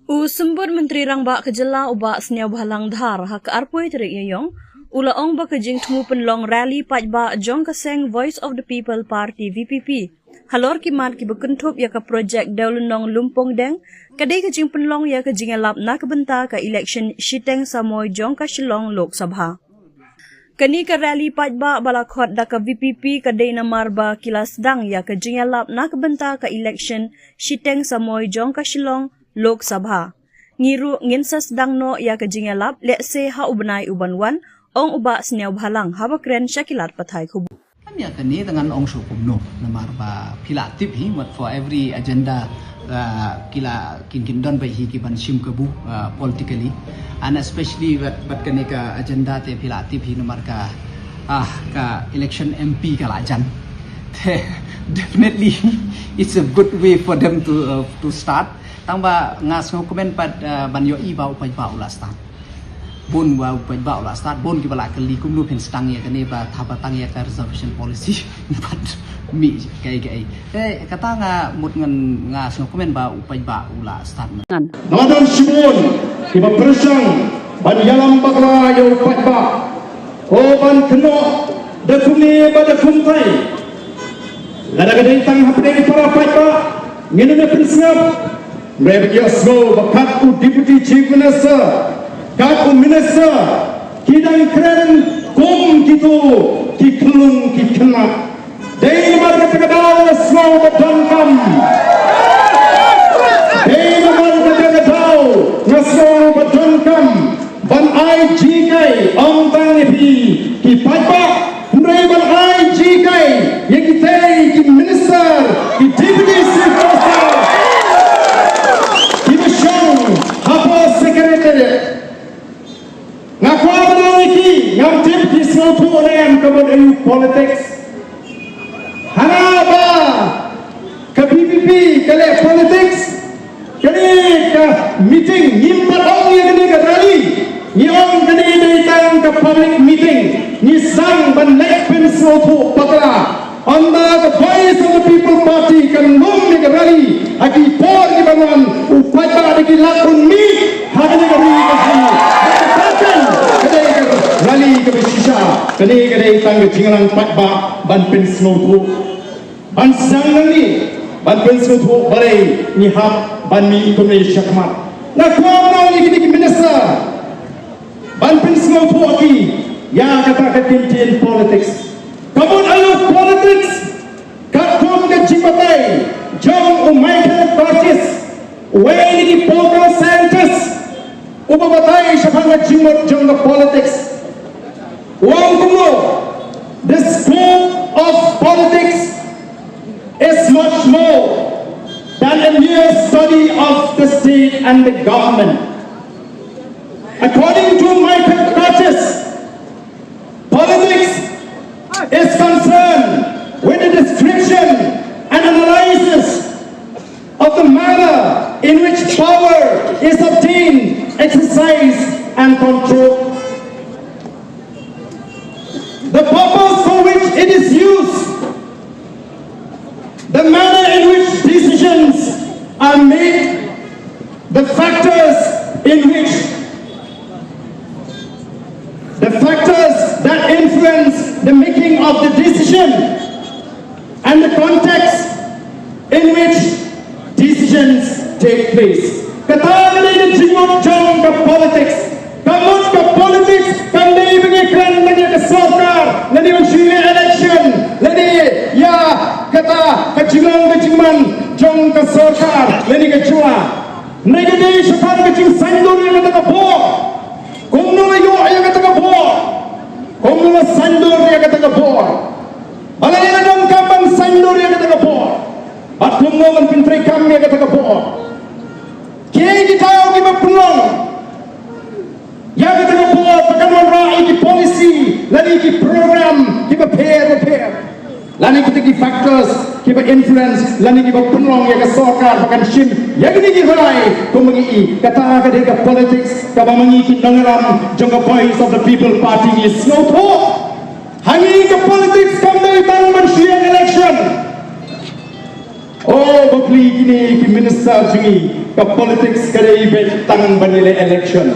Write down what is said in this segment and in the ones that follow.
Sumber Menteri Rangbak Kejela ubak seniau bahalang dhar hak arpoi terik yayong ula ong ba kejing temu penlong rally pajba jong keseng Voice of the People Party VPP halor kimat ki bekentup ya ka projek daulunong lumpong deng kadai kejing penlong ya kejing elap nak benta ka election shiteng samoy jong ka Shillong Lok Sabha kani ka rally pajba balakot da ka VPP kadai namar ba kilas dang ya kejing elap nak benta ka election shiteng samoy jong ka Shillong Lok Sabha ngiru nginsas dangno ya kejingalap lekse ha ubenai ubanwan ong uba seniau bahalang haba kren syakilat pathai kubu kami akan ni dengan ong syukumno namar ba pilatip hi what for every agenda kila kin don bai hi ki ban sim kebu politically and especially what kaneka agenda te pilatip hi namar ka election MP ka lajan definitely it's a good way for them to start tangba ngas komen pad banyo iba upai ba ula start bon wa upai ba ula start bon ki bala kali kumlu pen stang ya kane ba thaba tang ya ka reservation policy pad mi kai kata nga mut ngan ngas komen ba upai ba ula start nadan shimon ki ba persang ban yalam bakla ya upai ba o ban keno da kumni ba da kumtai lada gadai tang hapde para upai ba ngene ne prinsip Mereka slow, bakat Deputy Chief Minister, kat Minister, kidang keren kum gitu, kiklung kikena. Dari mana terkadang slow berdankam, dari mana terkadang slow berdankam, ban IGK, orang ni kipapa, dari ban IGK, yang kita ki Minister, ki Deputy Chief Minister. Ngakuan lagi yang tip di suatu orang kemudian politics. Hanaba ke PPP kali politics kali ke meeting nyimpat orang yang kini ke rally ni orang kini datang ke public meeting ni sang bandai pen suatu pakla anda the Voice of the People Party kan lom ni ke rally aki por di bangun upaya di lakon mi hari ni kami rally ke Shisha kadai tang jingalang patba ban pen snow ban sang ni ban pen snow bare ni hap ban mi komne syakmat na kuamna ni kini minister ban pen snow aki ya kata ketintin politics kamu ayo politics katum ke jipatai jom umaikan parties when ni polka scientists ubabatai syafanga jimot jom the politics Wang kuno, the scope of politics is much more than a mere study of the state and the government. According to Michael Curtis, politics is concerned with the description and analysis of the manner in which power is obtained, exercised and controlled. The purpose for which it is used, the manner in which decisions are made, the factors that influence the making of the decision, and the context in which decisions take place. Kata ini jingok jong ke politics, kamu ke politics, kami berikan lagi ke sokar, lagi mensyuri election, lagi ya kata kejingan jong ke sokar, lagi ke cua. Mereka ni syukar kecing sandur yang kata kebor, kumno ayo yang kata kebor, kumno sandur yang kata kebor. Balai yang dong kampung sandur yang kata kebor, bat kumno menpintri kami yang kata kebor. Kiai kita kita penolong. Ya kita buat perkaman rakyat di polisi, lagi di program, kita repair. Lagi kita di factors, kita influence, lagi kita penolong ya ke sokar, bahkan sim. Ya kita di rai, kau mengi. Kata kita ke politics, kau mengi kita dengeram, jangka Voice of the People Party is no talk. Hangi ke politics, kau datang mensyuang election. Oh, beli gini, ki minister sini. ke politics kare ibet tangan banile election.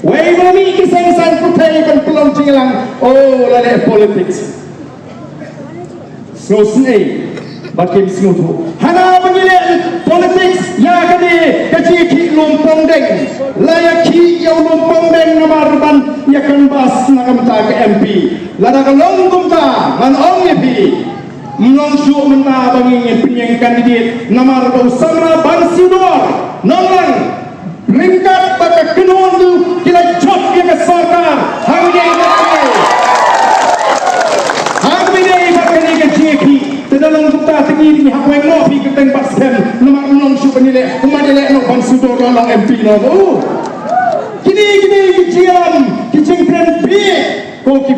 Wei bami kisang san putai kan pelong cingelang oh lale politics. Snei bakim snutu. Hana banile politics ya kade kaji ki lumpong deng. Layak ki yau lumpong deng namarban ya kan bas nakamta ke MP. Lada kalong kumta man ong MP. Mlongsu menta bangi penyeng kandidat namar bau samra bansidor nongang ringkat baka kenon tu kila chop ke sarkar hangde baka ni ke jeki tedalong kita tinggi ni hakweng no pi keteng pasem namar mlongsu penile umadele no bansidor no MP no kini kijian kijing plan pi ko ki